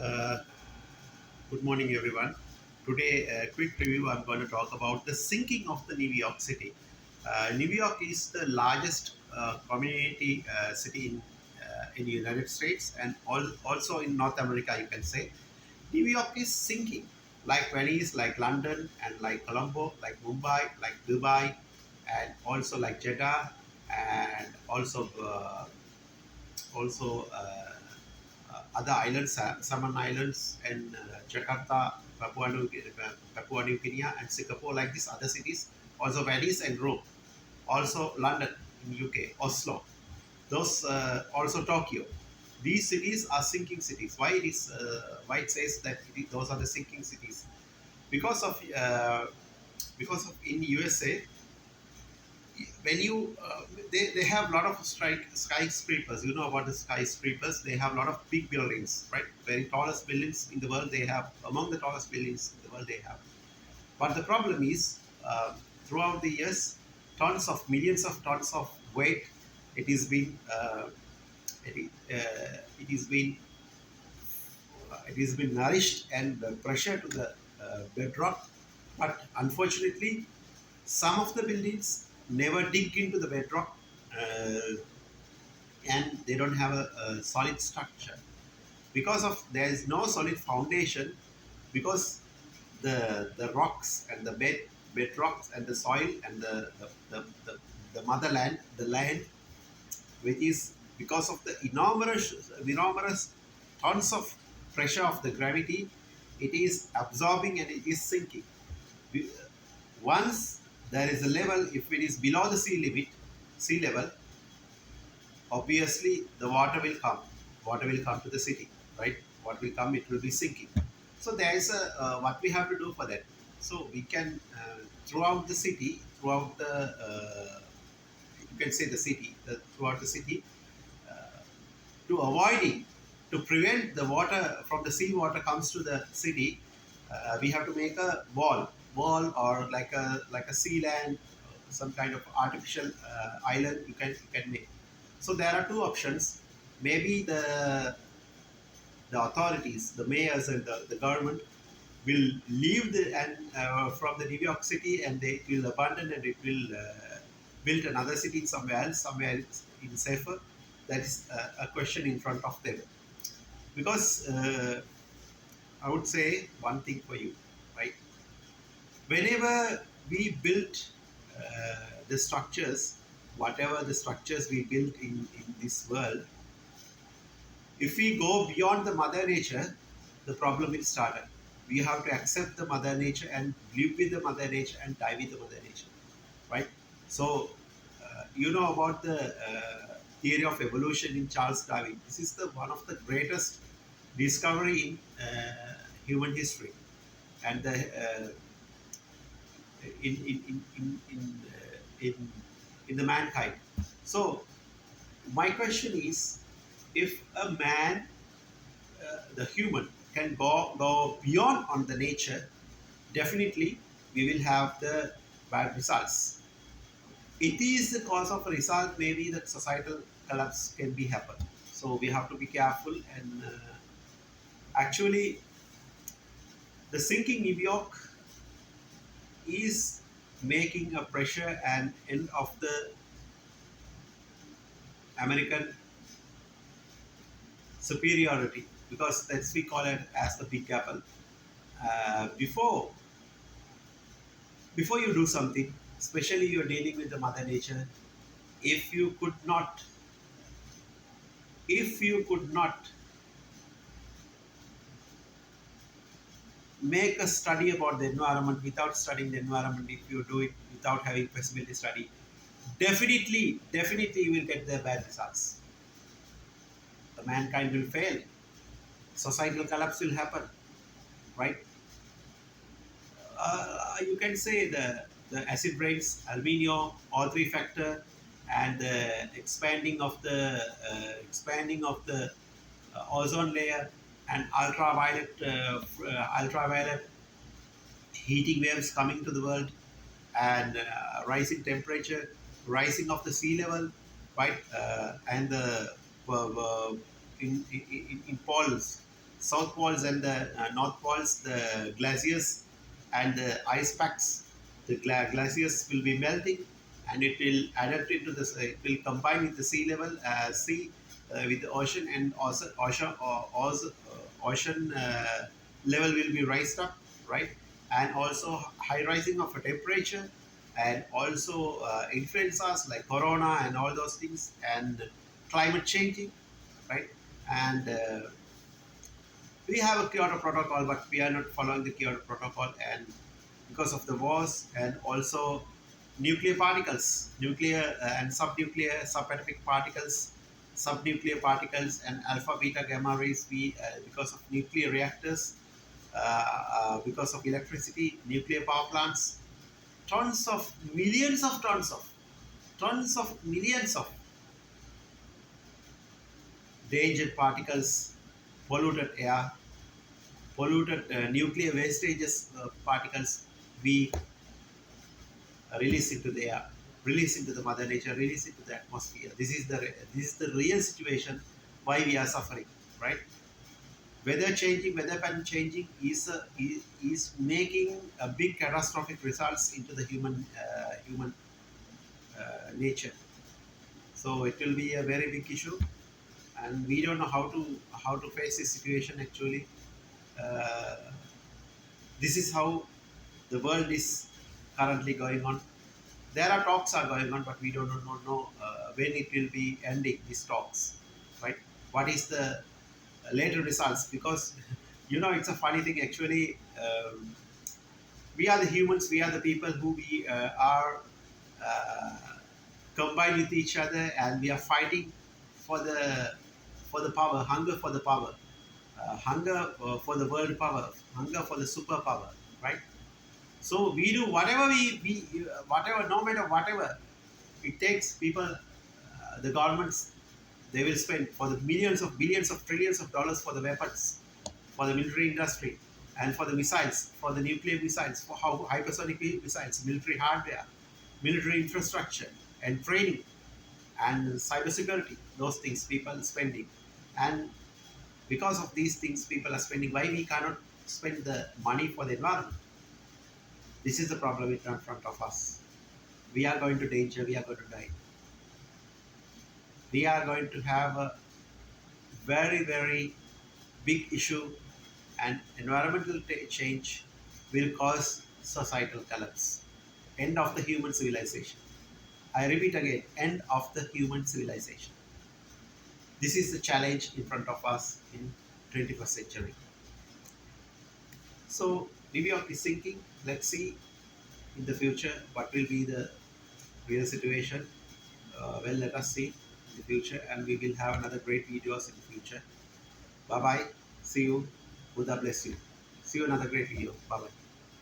Uh, Good morning, everyone. Today, a quick review. I'm going to talk about the sinking of the New York City. New York is the largest community city in the United States and also in North America. You can say New York is sinking, like Venice, like London, and like Colombo, like Mumbai, like Dubai, and also like Jeddah, and also other islands, Salmon Islands, and Jakarta, Papua New Guinea, and Singapore, like these other cities. Also Venice and Rome. Also London in UK, Oslo. Those also Tokyo. These cities are sinking cities. Why it says that those are the sinking cities? Because of in USA when you they have a lot of skyscrapers. You know about the skyscrapers. They have a lot of big buildings, right? Very tallest buildings in the world. They have among the tallest buildings in the world. They have. But the problem is, throughout the years, tons of millions of tons of weight. It is been it is been it has been nourished and pressure to the bedrock. But unfortunately, some of the buildings never dig into the bedrock, uh, and they don't have a solid structure because of there is no solid foundation, because the rocks and the bedrocks and the soil and the motherland, the land, which is because of the enormous tons of pressure of the gravity, it is absorbing and it is sinking. We- Once there is a level, if it is below the sea level, obviously the water will come. Water will come to the city, right? What will come? It will be sinking. So there is a what we have to do for that. So we can throughout the city, throughout the you can say the city, throughout the city, uh, to avoiding, to prevent the water from the sea water comes to the city, we have to make a wall or like a sea land, some kind of artificial island you can make. So there are two options. Maybe the authorities, the mayors and the government will leave the and from the New York City, and they will abandon and it will build another city somewhere in safer. That is a question in front of them. Because I would say one thing for you, right? Whenever we build the structures, whatever the structures we build in this world, if we go beyond the mother nature, the problem will start. We have to accept the mother nature and live with the mother nature and die with the mother nature, right? So, you know about the theory of evolution in Charles Darwin. This is the one of the greatest discovery in human history, and the in in the mankind. So, my question is, if a man, the human, can go beyond on the nature, definitely we will have the bad results. It is the cause of a result. Maybe that societal collapse can be happen. So we have to be careful. And actually, the sinking New York is making a pressure and end of the American superiority, because that's we call it as the Big Apple. Before you do something, especially you're dealing with the mother nature, if you could not if you could not make a study about the environment, without studying the environment, if you do it without having feasibility study, definitely you will get the bad results. The mankind will fail, societal collapse will happen, right? You can say the acid rains, El Nino, all three factor, and the expanding of the ozone layer, and ultraviolet heating waves coming to the world, and rising temperature, rising of the sea level, right? And the in poles. south poles and the north poles, the glaciers and the ice packs, the glaciers will be melting, and it will adapt into the, it will combine with the sea level, sea with the ocean, and also ocean level will be raised up, right? And also high rising of a temperature, and also influenzas like corona and all those things, and climate changing, right? And we have a Kyoto Protocol, but we are not following the Kyoto Protocol, and because of the wars and also nuclear particles, nuclear and subnuclear, subatomic particles, subnuclear particles, and alpha, beta, gamma rays. We because of nuclear reactors, because of electricity, nuclear power plants, tons of millions of tons of millions of dangerous particles, polluted air, polluted nuclear wastages particles we release into the air, release into the mother nature, release into the atmosphere. This is the real situation why we are suffering, right? Weather changing, weather pattern changing is making a big catastrophic results into the human nature. So it will be a very big issue, and we don't know how to face this situation actually. Uh, this is how the world is currently going on. There are talks are going on, but we don't know when it will be ending these talks, right? What is the later results? Because it's a funny thing actually. We are the humans, we are the people who we are uh, combined with each other, and we are fighting for the power, hunger for the power, hunger for the world power, hunger for the superpower, right? So we do whatever we whatever, no matter whatever it takes. People, the governments, they will spend for the millions of billions of trillions of dollars for the weapons, for the military industry, and for the missiles, for the nuclear missiles, for how hypersonic missiles, military hardware, military infrastructure, and training, and cybersecurity. Those things people spending, and because of these things people are spending. Why we cannot spend the money for the environment? This is the problem in front of us. We are going to danger. We are going to die. We are going to have a very very big issue, and environmental change will cause societal collapse. End of the human civilization. I repeat again, end of the human civilization. This is the challenge in front of us in 21st century. So New York is sinking. Let's see in the future what will be the real situation. Well, let us see in the future, and we will have another great videos in the future. Bye bye. See you. Buddha bless you. See you another great video. Bye bye.